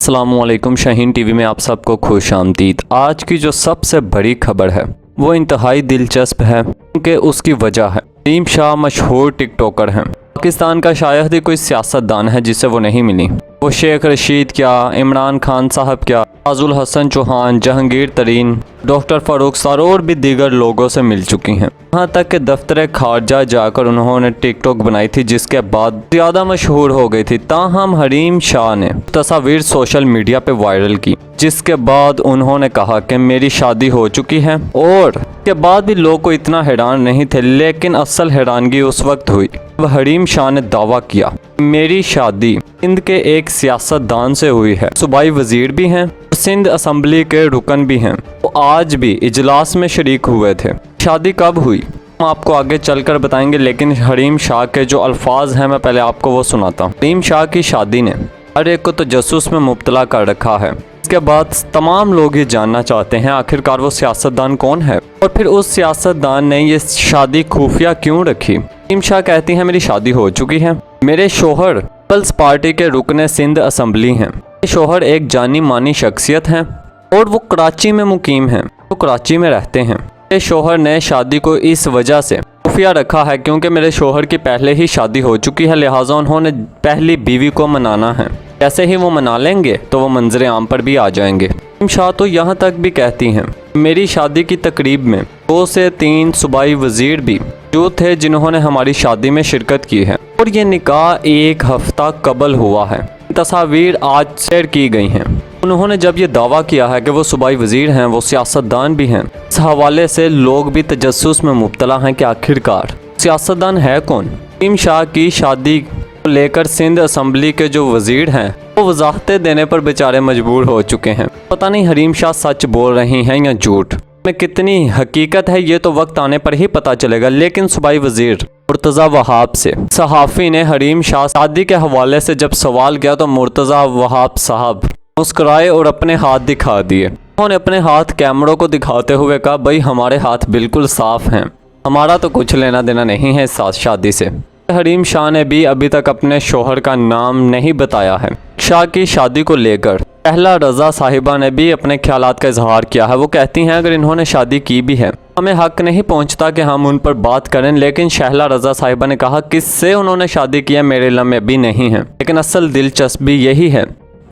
अस्सलामुअलैकुम, शाहीन टीवी में आप सबको खुश आमदीद। आज की जो सबसे बड़ी खबर है वो इंतहाई दिलचस्प है कि उसकी वजह है हरीम शाह मशहूर टिकटॉकर हैं। पाकिस्तान का शायद ही कोई सियासतदान है जिसे वो नहीं मिली। वो शेख रशीद क्या, इमरान खान साहब क्या, फाजुल हसन चौहान, जहांगीर तरीन, डॉक्टर फारूक सर और भी दीगर लोगों से मिल चुकी हैं। यहाँ तक कि दफ्तर खारजा जाकर उन्होंने टिकटॉक बनाई थी जिसके बाद ज़्यादा मशहूर हो गई थी। ताहम हरीम शाह ने तस्वीर सोशल मीडिया पे वायरल की जिसके बाद उन्होंने कहा कि मेरी शादी हो चुकी है, और के बाद भी लोग को इतना हैरान नहीं थे। लेकिन असल हैरानगी उस वक्त हुई वह हरीम शाह ने दावा किया मेरी शादी सिंध के एक सियासतदान से हुई है। सूबाई वजीर भी हैं, सिंध असम्बली के रुकन भी हैं। वो आज भी इजलास में शरीक हुए थे। शादी कब हुई हम आपको आगे चलकर बताएंगे, लेकिन हरीम शाह के जो अल्फाज हैं मैं पहले आपको वो सुनाता हूँ। हरीम शाह की शादी ने हर एक को तजस्सुस में मुब्तला कर रखा है। इसके बाद तमाम लोग ये जानना चाहते हैं आखिरकार वो सियासतदान कौन है और फिर उस सियासतदान ने ये शादी खुफिया क्यों रखी। हरीम शाह कहती हैं मेरी शादी हो चुकी है। मेरे शोहर पीपल्स पार्टी के रुकने सिंध असम्बली हैं। मेरे शोहर एक जानी मानी शख्सियत हैं और वो कराची में मुकीम हैं। वो कराची में रहते हैं। मेरे शोहर ने शादी को इस वजह से खुफिया रखा है क्योंकि मेरे शोहर की पहले ही शादी हो चुकी है, लिहाजा उन्होंने पहली बीवी को मनाना है। जैसे ही वो मना लेंगे तो वो मंजर आम पर भी आ जाएंगे। हरीम शाह तो यहाँ तक भी कहती हैं मेरी शादी की तकरीब में 2 से 3 सूबाई वजीर भी जो थे जिन्होंने हमारी शादी में शिरकत की है और ये निकाह 1 हफ्ता कबल हुआ है। तस्वीर आज शेयर की गई हैं। उन्होंने जब ये दावा किया है कि वो सूबाई वजीर हैं, वो सियासतदान भी हैं, इस हवाले से लोग भी तजस्सुस में मुब्तला हैं कि आखिरकार सियासतदान है कौन। हरीम शाह की शादी को लेकर सिंध असम्बली के जो वजीर हैं वो वजाहतें देने पर बेचारे मजबूर हो चुके हैं। पता नहीं हरीम शाह सच बोल रही हैं या झूठ, में कितनी हकीकत है ये तो वक्त आने पर ही पता चलेगा। लेकिन सूबाई वजीर मुर्तज़ा वहाब से सहाफ़ी ने हरीम शाह शादी के हवाले से जब सवाल किया तो मुर्तज़ा वहाब साहब मुस्कुराए और अपने हाथ दिखा दिए। उन्होंने अपने हाथ कैमरों को दिखाते हुए कहा भाई हमारे हाथ बिल्कुल साफ हैं, हमारा तो कुछ लेना देना नहीं है इस शादी से। हरीम शाह ने भी अभी तक अपने शोहर का नाम नहीं बताया है। शाह की शादी को लेकर शहला रज़ा साहिबा ने भी अपने ख्यालात का इजहार किया है। वो कहती हैं अगर इन्होंने शादी की भी है हमें हक नहीं पहुंचता कि हम उन पर बात करें, लेकिन शहला रज़ा साहिबा ने कहा किससे उन्होंने शादी की है मेरे इल्म में भी नहीं है। लेकिन असल दिलचस्पी यही है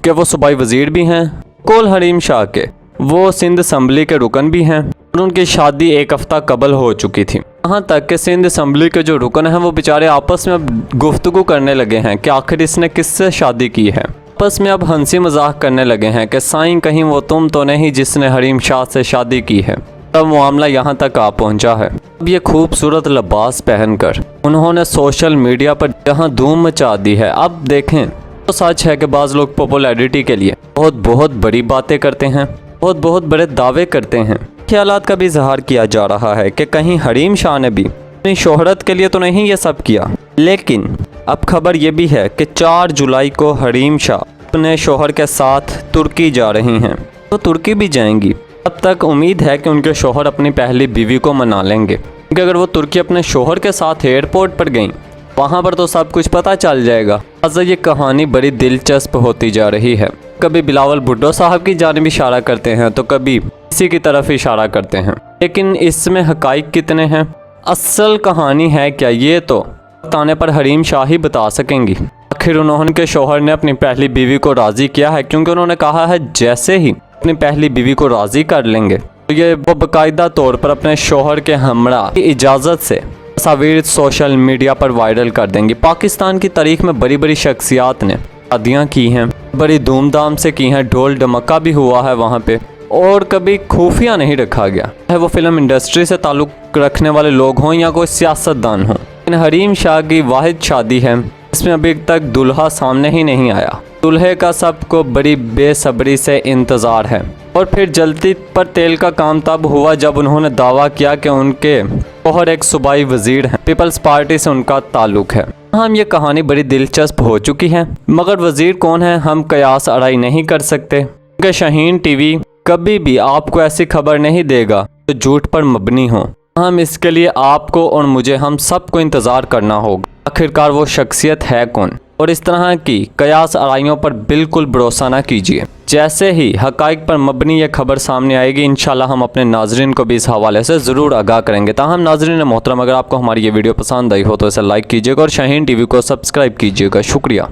कि वो सूबाई वजीर भी हैं कोल हरीम शाह के, वो सिंध असम्बली के रुकन भी हैं और उनकी शादी 1 हफ्ता कबल हो चुकी थी। यहाँ तक कि सिंध असम्बली के जो रुकन हैं वो बेचारे आपस में अब गुफ्तगू करने लगे हैं कि आखिर इसने किससे शादी की है। आपस में अब हंसी मजाक करने लगे हैं कि साईं कहीं वो तुम तो नहीं जिसने हरीम शाह से शादी की है। तब मामला यहाँ तक आ पहुँचा है। अब ये खूबसूरत लिबास पहनकर उन्होंने सोशल मीडिया पर जहाँ धूम मचा दी है। अब देखें तो सच है कि बाज़ लोग पॉपुलैरिटी के लिए बहुत बड़ी बातें करते हैं, बहुत बड़े दावे करते हैं। ख्यालात का भी इजहार किया जा रहा है कि कहीं हरीम शाह ने भी अपनी शोहरत के लिए तो नहीं ये सब किया। लेकिन अब खबर ये भी है कि 4 जुलाई को हरीम शाह अपने शोहर के साथ तुर्की जा रही हैं, तो तुर्की भी जाएंगी। अब तक उम्मीद है कि उनके शोहर अपनी पहली बीवी को मना लेंगे, क्योंकि अगर वो तुर्की अपने शोहर के साथ एयरपोर्ट पर गईं वहाँ पर तो सब कुछ पता चल जाएगा। लिहाजा ये कहानी बड़ी दिलचस्प होती जा रही है। कभी बिलावल भुट्टो साहब की जानिब इशारा करते हैं तो कभी इसी की तरफ इशारा करते हैं, लेकिन इसमें हकाइक कितने हैं, असल कहानी है क्या, ये तो बताने पर हरीम शाह ही बता सकेंगी। आखिर उन्होंने के शोहर ने अपनी पहली बीवी को राज़ी किया है, क्योंकि उन्होंने कहा है जैसे ही अपनी पहली बीवी को राज़ी कर लेंगे तो ये वो बाकायदा तौर पर अपने शोहर के हमरा की इजाज़त से तस्वीर सोशल मीडिया पर वायरल कर देंगी। पाकिस्तान की तारीख में बड़ी शख्सियात ने शादियाँ की हैं, बड़ी धूमधाम से की हैं, ढोल ढमक्का भी हुआ है वहाँ पे, और कभी खुफिया नहीं रखा गया है। वो फिल्म इंडस्ट्री से ताल्लुक़ रखने वाले लोग हों या कोई सियासतदान हों। लेकिन हरीम शाह की वाहिद शादी है इसमें अभी तक दुल्हा सामने ही नहीं आया। दुल्हे का सबको बड़ी बेसब्री से इंतज़ार है। और फिर जल्दी पर तेल का काम तब हुआ जब उन्होंने दावा किया कि उनके शोहर एक सूबाई वजीर हैं, पीपल्स पार्टी से उनका ताल्लुक है। हम ये कहानी बड़ी दिलचस्प हो चुकी है, मगर वजीर कौन है हम कयास अड़ाई नहीं कर सकते, क्योंकि शाहीन टीवी कभी भी आपको ऐसी खबर नहीं देगा जो झूठ पर मबनी हो। हम इसके लिए आपको और मुझे हम सबको इंतज़ार करना होगा आखिरकार वो शख्सियत है कौन। और इस तरह की कयास आराइयों पर बिल्कुल भरोसा न कीजिए। जैसे ही हकाइक पर मबनी ये खबर सामने आएगी, इंशाल्लाह हम अपने नाजरीन को भी इस हवाले से ज़रूर आगाह करेंगे। ताहम नाजरीन मोहतरम, अगर आपको हमारी ये वीडियो पसंद आई हो तो इसे लाइक कीजिएगा और शाहीन टीवी को सब्सक्राइब कीजिएगा। शुक्रिया।